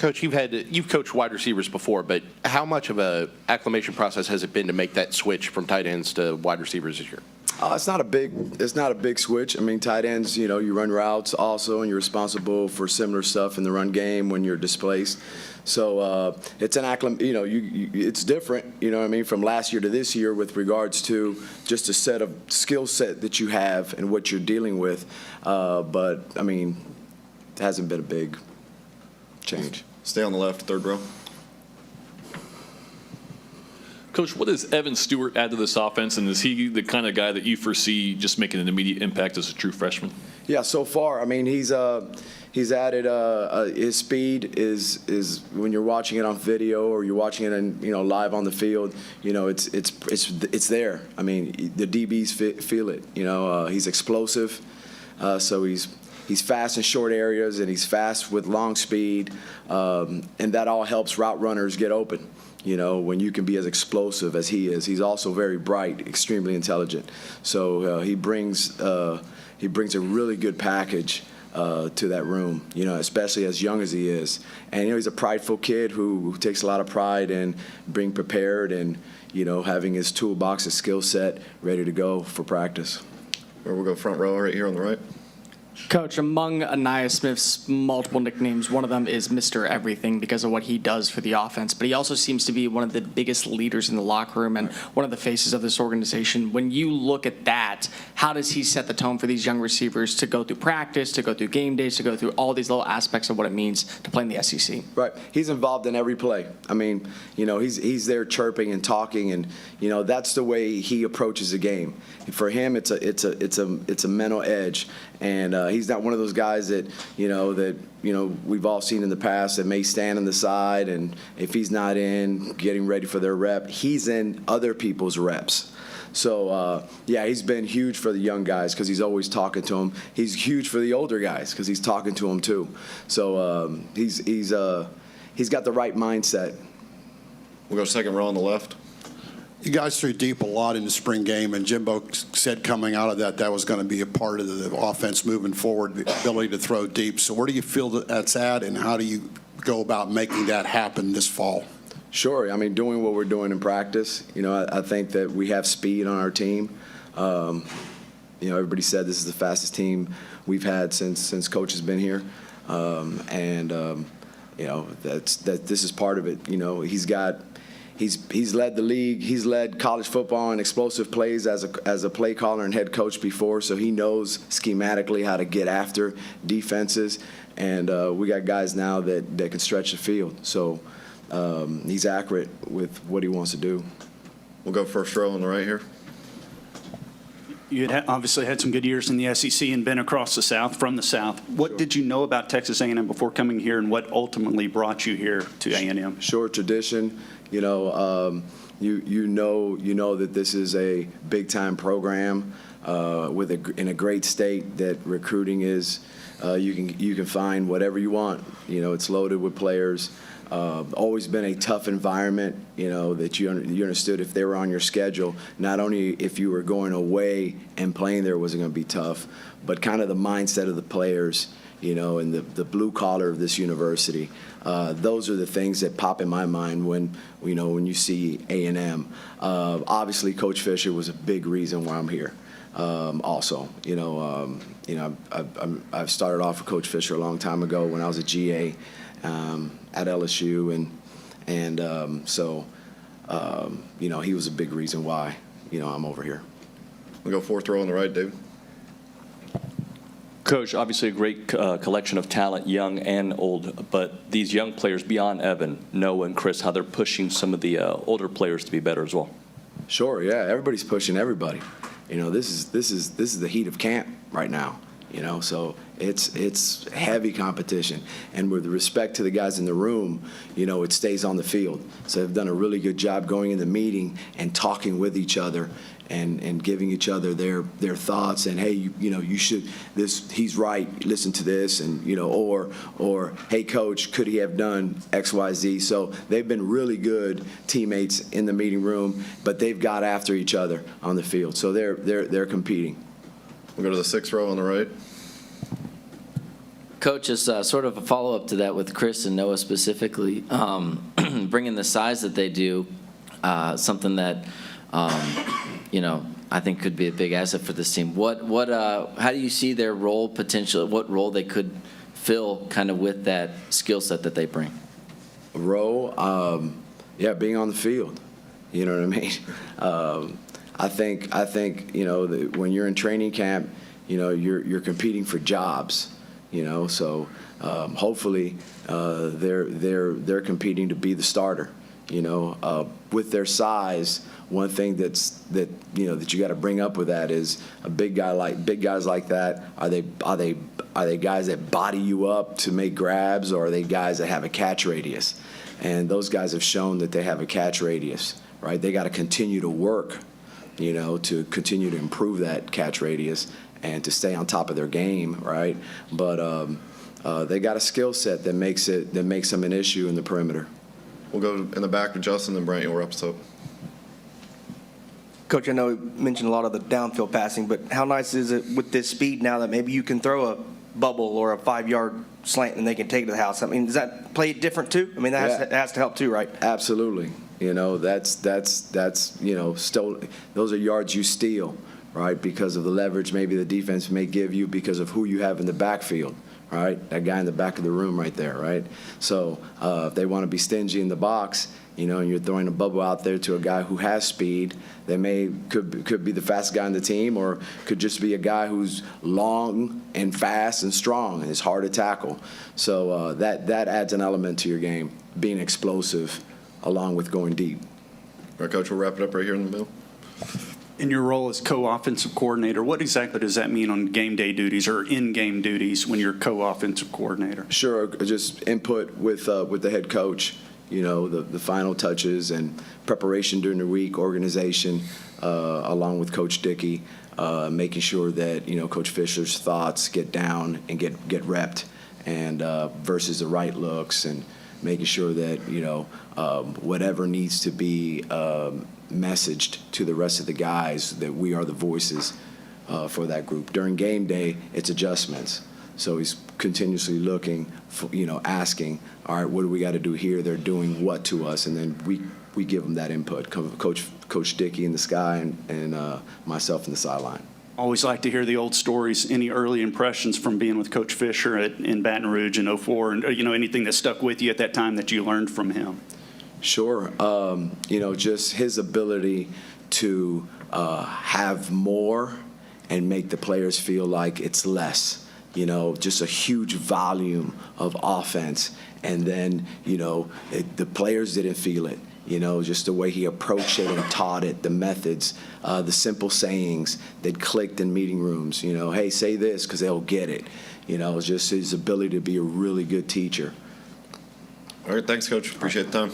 Coach, you've coached wide receivers before, but how much of a acclimation process has it been to make that switch from tight ends to wide receivers this year? It's not a big switch. I mean, tight ends, you run routes also, and you're responsible for similar stuff in the run game when you're displaced. So it's an it's different, what I mean, from last year to this year with regards to just a set of skill set that you have and what you're dealing with. But I mean, it hasn't been a big change. Stay on the left, third row. Coach, what does Evan Stewart add to this offense, and is he the kind of guy that you foresee just making an immediate impact as a true freshman? Yeah, so far, I mean, he's added his speed is when you're watching it on video or you're watching it in, live on the field, it's there. I mean, the DBs feel it. He's explosive, so he's fast in short areas and he's fast with long speed, and that all helps route runners get open. When you can be as explosive as he is. He's also very bright, extremely intelligent. So he brings a really good package to that room, especially as young as he is. And, he's a prideful kid who takes a lot of pride in being prepared and, having his toolbox, his skill set ready to go for practice. We'll go front row right here on the right. Coach, among Ainias Smith's multiple nicknames, one of them is Mr. Everything because of what he does for the offense. But he also seems to be one of the biggest leaders in the locker room and one of the faces of this organization. When you look at that, how does he set the tone for these young receivers to go through practice, to go through game days, to go through all these little aspects of what it means to play in the SEC? Right. He's involved in every play. I mean, he's there chirping and talking, and that's the way he approaches the game. For him, it's a mental edge, and he's not one of those guys that we've all seen in the past that may stand on the side, and if he's not in getting ready for their rep, he's in other people's reps. So, he's been huge for the young guys because he's always talking to them. He's huge for the older guys because he's talking to them too. So he's got the right mindset. We'll go second row on the left. You guys threw deep a lot in the spring game, and Jimbo said coming out of that was going to be a part of the offense moving forward, the ability to throw deep. So where do you feel that's at, and how do you go about making that happen this fall? Sure. I mean, doing what we're doing in practice. I think that we have speed on our team. Everybody said this is the fastest team we've had since Coach has been here, this is part of it. He's led the league. He's led college football in explosive plays as a play caller and head coach before, so he knows schematically how to get after defenses. And we got guys now that can stretch the field. So he's accurate with what he wants to do. We'll go first row on the right here. You had obviously had some good years in the SEC and been across the South, from the South. What did you know about Texas A&M before coming here, and what ultimately brought you here to A&M? Sure, tradition. You know that this is a big-time program in a great state that recruiting is. You can find whatever you want. It's loaded with players. Always been a tough environment, that you understood if they were on your schedule, not only if you were going away and playing there was it going to be tough, but kind of the mindset of the players, and the blue collar of this university. Those are the things that pop in my mind when you see A&M. Obviously, Coach Fisher was a big reason why I'm here. Also, I've started off with Coach Fisher a long time ago when I was a GA. At LSU, so he was a big reason why I'm over here. We'll go fourth row on the right, David. Coach, obviously a great collection of talent, young and old, but these young players beyond Evan, Noah and Chris, how they're pushing some of the older players to be better as well. Sure, yeah, everybody's pushing everybody. This is the heat of camp right now. So it's heavy competition. And with respect to the guys in the room, it stays on the field. So they've done a really good job going in the meeting and talking with each other and giving each other their thoughts and, hey, you should, he's right, listen to this, and, or, hey, coach, could he have done X, Y, Z? So they've been really good teammates in the meeting room, but they've got after each other on the field. So they're competing. We'll go to the sixth row on the right. Coach, as sort of a follow-up to that with Chris and Noah specifically, bringing the size that they do, something that, I think could be a big asset for this team. How do you see their role potential, what role they could fill kind of with that skill set that they bring? Role, being on the field. You know what I mean? I think when you're in training camp, you're competing for jobs. So hopefully they're competing to be the starter. With their size, one thing that you got to bring up with that is big guys like that. Are they guys that body you up to make grabs, or are they guys that have a catch radius? And those guys have shown that they have a catch radius, right? They got to continue to work, to continue to improve that catch radius and to stay on top of their game, right? But they got a skill set that makes them an issue in the perimeter. We'll go in the back with Justin, and Brant, you'll wrap us up. Coach, I know you mentioned a lot of the downfield passing, but how nice is it with this speed now that maybe you can throw a bubble or a 5-yard slant and they can take it to the house? I mean, does that play different too? I mean, that has to help too, right? Absolutely. That's still, those are yards you steal, right? Because of the leverage maybe the defense may give you because of who you have in the backfield, right? That guy in the back of the room right there, right? So if they want to be stingy in the box, and you're throwing a bubble out there to a guy who has speed, could be the fastest guy on the team, or could just be a guy who's long and fast and strong and is hard to tackle. So that adds an element to your game, being explosive along with going deep. All right, Coach, we'll wrap it up right here in the middle. In your role as co-offensive coordinator, what exactly does that mean on game day duties or in-game duties when you're co-offensive coordinator? Sure, just input with the head coach, the final touches and preparation during the week, organization, along with Coach Dickey, making sure that, Coach Fisher's thoughts get down and get repped, and versus the right looks, and making sure that, whatever needs to be messaged to the rest of the guys, that we are the voices for that group. During game day, it's adjustments. So he's continuously looking, for, asking, all right, what do we got to do here? They're doing what to us? And then we give them that input. Coach Dickey in the sky and myself in the sideline. Always like to hear the old stories. Any early impressions from being with Coach Fisher in Baton Rouge in 04, and anything that stuck with you at that time that you learned from him? Sure. Just his ability to have more and make the players feel like it's less. Just a huge volume of offense. And then, the players didn't feel it. Just the way he approached it and taught it, the methods, the simple sayings that clicked in meeting rooms. Hey, say this because they'll get it. Just his ability to be a really good teacher. All right, thanks, Coach. Appreciate the time.